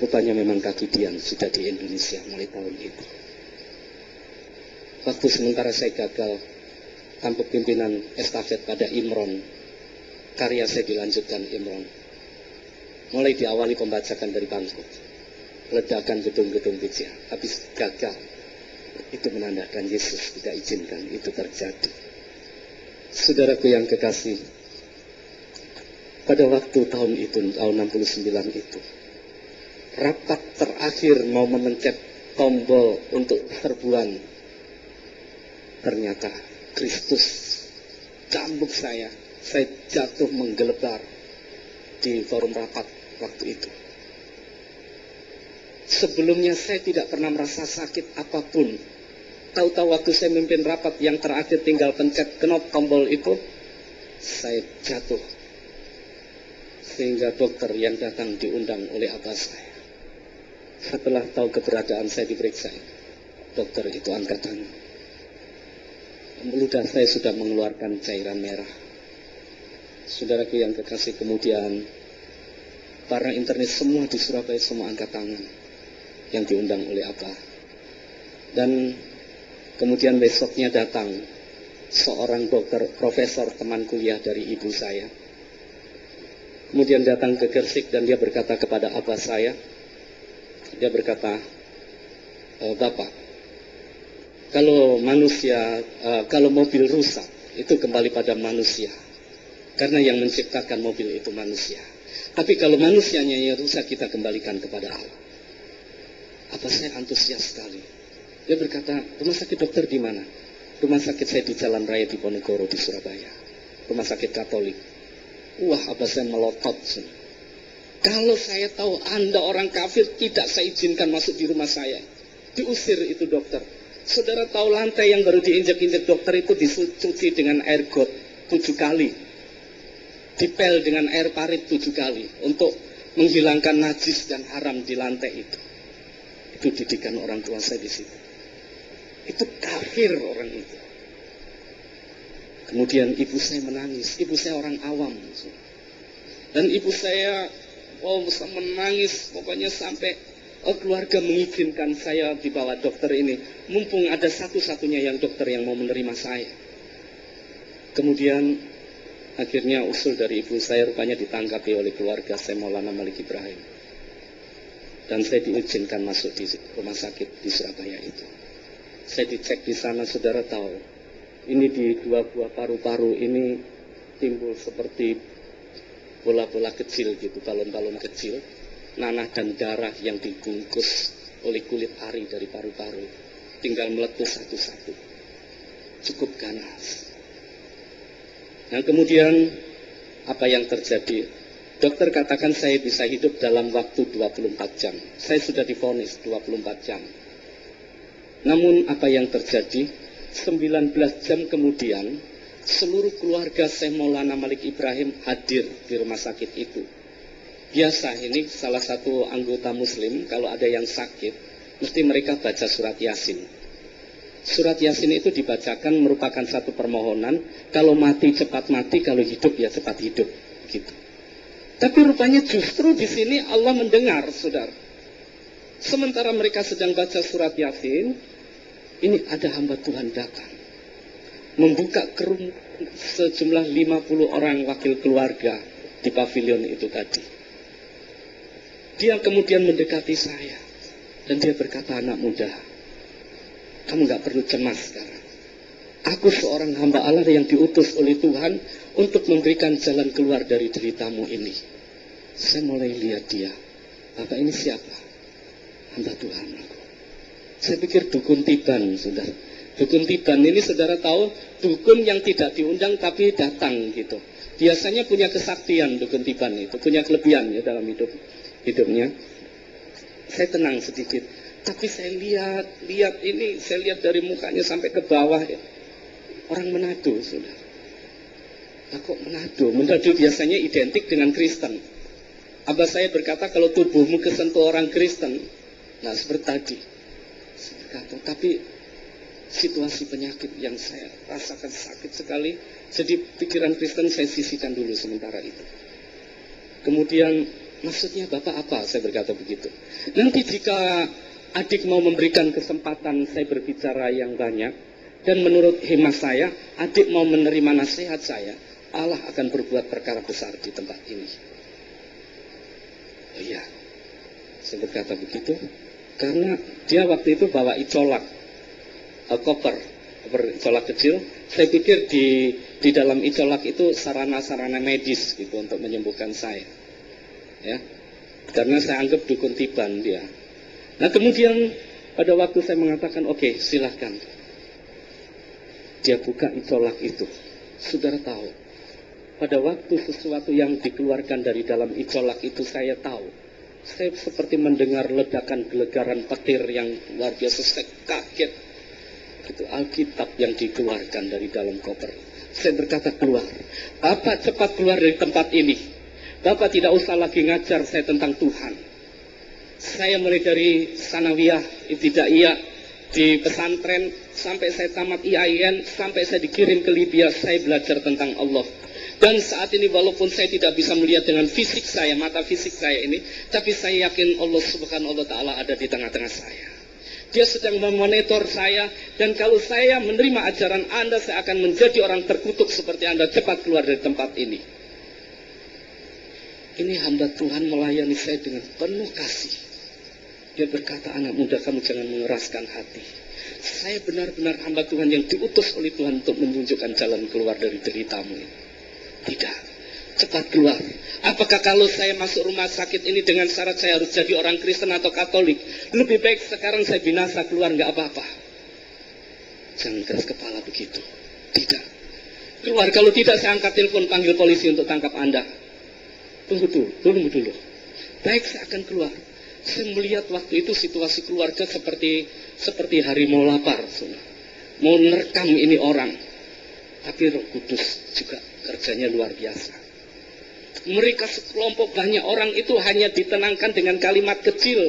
Rupanya memang kaki Dian sudah di Indonesia mulai tahun itu. Waktu sementara saya gagal tampuk pimpinan estafet pada Imron, karya saya dilanjutkan Imron. Mulai diawali pembacakan dari Bangkok, ledakan gedung-gedung pijak, habis gagal. Itu menandakan Yesus tidak izinkan itu terjadi. Saudaraku yang kekasih, pada waktu tahun itu, tahun 69 itu, rapat terakhir mau memencet tombol untuk serbuan, ternyata Kristus cambuk saya jatuh menggelebar di forum rapat waktu itu. Sebelumnya saya tidak pernah merasa sakit apapun. Tahu-tahu waktu saya memimpin rapat yang terakhir tinggal pencet knop tombol itu, saya jatuh. Sehingga dokter yang datang diundang oleh abah saya. Setelah tahu keberadaan saya diperiksa, dokter itu angkat tangan. Ludah saya sudah mengeluarkan cairan merah. Saudaraku yang kekasih, kemudian para internis semua di Surabaya semua angkat tangan yang diundang oleh abah. Dan kemudian besoknya datang seorang dokter, profesor teman kuliah dari ibu saya. Kemudian datang ke Gersik dan dia berkata kepada abah saya, dia berkata, Bapak, kalau manusia, kalau mobil rusak, itu kembali pada manusia. Karena yang menciptakan mobil itu manusia. Tapi kalau manusianya yang rusak, kita kembalikan kepada Allah. Apa saya antusias sekali. Dia berkata, rumah sakit dokter di mana? Rumah sakit saya di Jalan Raya Diponegoro di Surabaya. Rumah sakit Katolik. Wah, apa saya melotot. Kalau saya tahu Anda orang kafir, tidak saya izinkan masuk di rumah saya. Diusir itu dokter. Saudara tahu lantai yang baru diinjak-injak dokter itu dicuci dengan air got 7 kali. Dipel dengan air parit 7 kali. Untuk menghilangkan najis dan haram di lantai itu. Itu didikan orang tua saya di situ. Itu kafir orang itu. Kemudian ibu saya menangis. Ibu saya orang awam. Dan ibu saya menangis pokoknya sampai keluarga mengizinkan saya dibawa dokter ini. Mumpung ada satu-satunya yang dokter yang mau menerima saya. Kemudian akhirnya usul dari ibu saya rupanya ditanggapi oleh keluarga saya, Maulana Malik Ibrahim. Dan saya diizinkan masuk di rumah sakit di Surabaya itu. Saya dicek di sana, saudara tahu. Ini di 2 buah paru-paru ini timbul seperti bola-bola kecil gitu, balon-balon kecil. Nanah dan darah yang dibungkus oleh kulit ari dari paru-paru. Tinggal meletus satu-satu. Cukup ganas. Nah kemudian apa yang terjadi? Dokter katakan saya bisa hidup dalam waktu 24 jam. Saya sudah divonis 24 jam. Namun apa yang terjadi? 19 jam kemudian, seluruh keluarga Syekh Maulana Malik Ibrahim hadir di rumah sakit itu. Biasa ini salah satu anggota muslim, kalau ada yang sakit, mesti mereka baca surat Yasin. Surat Yasin itu dibacakan merupakan satu permohonan, kalau mati cepat mati, kalau hidup ya cepat hidup. Gitu. Tapi rupanya justru di sini Allah mendengar, saudara. Sementara mereka sedang baca surat Yasin, ini ada hamba Tuhan datang. Membuka sejumlah 50 orang wakil keluarga di pavilion itu tadi. Dia kemudian mendekati saya. Dan dia berkata, anak muda, kamu gak perlu cemas sekarang. Aku seorang hamba Allah yang diutus oleh Tuhan untuk memberikan jalan keluar dari deritamu ini. Saya mulai lihat dia. Bapak ini siapa? Hamba Tuhan aku. Saya pikir dukun tiban, saudara. Dukun tiban ini saudara tahu, dukun yang tidak diundang tapi datang gitu. Biasanya punya kesaktian dukun tiban itu, punya kelebihan ya dalam hidupnya. Saya tenang sedikit, tapi saya lihat ini, saya lihat dari mukanya sampai ke bawah ya. Orang Manado, saudara. Nah, kok Manado? Manado biasanya identik dengan Kristen. Abah saya berkata kalau tubuhmu kesentuh orang Kristen, nah seperti tadi. Tapi situasi penyakit yang saya rasakan sakit sekali, jadi pikiran Kristen saya sisihkan dulu sementara itu. Kemudian Maksudnya Bapak apa? Saya berkata begitu. Nanti jika adik mau memberikan kesempatan saya berbicara yang banyak, dan menurut hemat saya, adik mau menerima nasihat saya, Allah akan berbuat perkara besar di tempat ini. Oh iya, saya berkata begitu, karena dia waktu itu bawa icolak, koper icolak kecil. Saya pikir di dalam icolak itu sarana-sarana medis gitu untuk menyembuhkan saya, ya. Karena saya anggap dukun tiban dia. Nah kemudian pada waktu saya mengatakan oke, silahkan. Dia buka icolak itu. Saudara tahu, pada waktu sesuatu yang dikeluarkan dari dalam icolak itu saya tahu. Saya seperti mendengar ledakan gelegaran petir yang luar biasa. Saya kaget. Itu Alkitab yang dikeluarkan dari dalam koper. Saya berkata, keluar. Bapak cepat keluar dari tempat ini. Bapak tidak usah lagi ngajar saya tentang Tuhan. Saya mulai dari sanawiyah, ibtidaiyah, di pesantren, sampai saya tamat IAIN, sampai saya dikirim ke Libya, saya belajar tentang Allah. Dan saat ini walaupun saya tidak bisa melihat dengan fisik saya, mata fisik saya ini, tapi saya yakin Allah Subhanahu wa Ta'ala ada di tengah-tengah saya. Dia sedang memonitor saya, dan kalau saya menerima ajaran Anda, saya akan menjadi orang terkutuk seperti Anda. Cepat keluar dari tempat ini. Ini hamba Tuhan melayani saya dengan penuh kasih. Dia berkata, anak muda, kamu jangan mengeraskan hati. Saya benar-benar hamba Tuhan yang diutus oleh Tuhan untuk menunjukkan jalan keluar dari deritamu. Tidak, cepat keluar. Apakah kalau saya masuk rumah sakit ini dengan syarat saya harus jadi orang Kristen atau Katolik? Lebih baik sekarang saya binasa keluar, nggak apa-apa. Jangan keras kepala begitu. Tidak. Keluar, kalau tidak saya angkat telepon, panggil polisi untuk tangkap Anda. Tunggu dulu. Baik, saya akan keluar. Saya melihat waktu itu situasi keluarga seperti harimau lapar. Mau merekam ini orang. Tapi Roh Kudus juga kerjanya luar biasa. Mereka sekelompok banyak orang itu hanya ditenangkan dengan kalimat kecil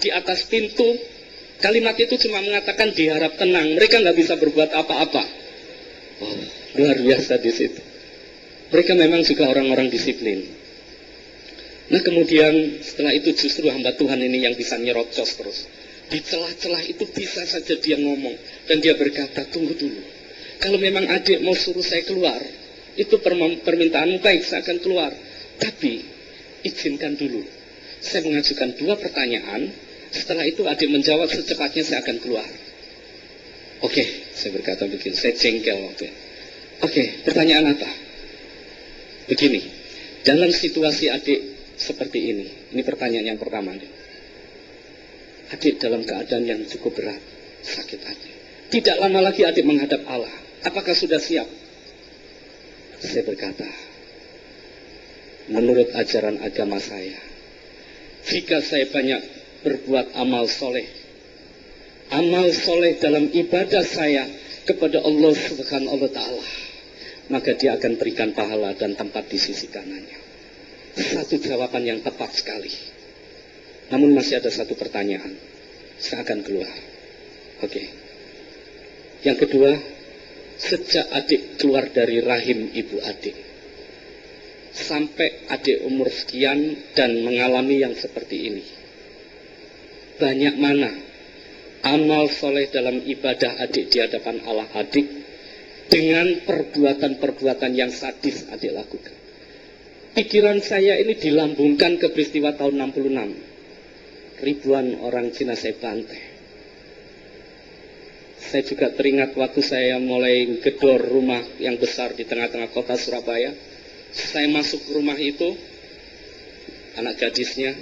di atas pintu. Kalimat itu cuma mengatakan diharap tenang. Mereka nggak bisa berbuat apa-apa. Oh, luar biasa di situ. Mereka memang juga orang-orang disiplin. Nah kemudian setelah itu justru hamba Tuhan ini yang bisa nyerocos terus. Di celah-celah itu bisa saja dia ngomong. Dan dia berkata, tunggu dulu. Kalau memang adik mau suruh saya keluar, itu permintaanmu, baik, saya akan keluar. Tapi izinkan dulu. Saya mengajukan 2 pertanyaan. Setelah itu adik menjawab, secepatnya saya akan keluar. Oke, saya berkata begini. Saya jengkel waktu itu. Oke, pertanyaan apa? Begini, dalam situasi adik seperti ini pertanyaan yang pertama. Adik dalam keadaan yang cukup berat, sakit adik. Tidak lama lagi adik menghadap Allah. Apakah sudah siap? Saya berkata, menurut ajaran agama saya, jika saya banyak berbuat amal soleh dalam ibadah saya kepada Allah Subhanahu wa Ta'ala, maka dia akan berikan pahala dan tempat di sisi kanannya. Satu jawaban yang tepat sekali. Namun masih ada satu pertanyaan. Saya akan keluar. Oke. Yang kedua, sejak adik keluar dari rahim ibu adik, sampai adik umur sekian dan mengalami yang seperti ini, banyak mana amal soleh dalam ibadah adik di hadapan Allah adik dengan perbuatan-perbuatan yang sadis adik lakukan. Pikiran saya ini dilambungkan ke peristiwa tahun 66. Ribuan orang Cina saya bantai. Saya juga teringat waktu saya mulai gedor rumah yang besar di tengah-tengah kota Surabaya. Saya masuk rumah itu, anak gadisnya,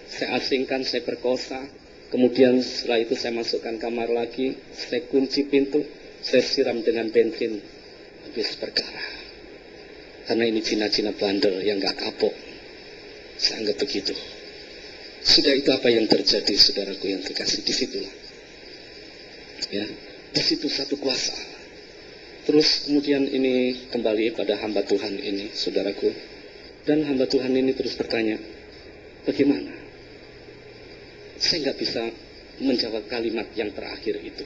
saya asingkan, saya perkosa. Kemudian setelah itu saya masukkan kamar lagi, saya kunci pintu, saya siram dengan bensin. Habis perkara. Karena ini Cina-Cina bandel yang gak kapok. Saya anggap begitu. Sudah, itu apa yang terjadi, saudaraku yang kekasih. Disitulah. Ya, disitu satu kuasa. Terus kemudian ini kembali pada hamba Tuhan ini, saudaraku. Dan hamba Tuhan ini terus bertanya, bagaimana? Saya nggak bisa menjawab kalimat yang terakhir itu.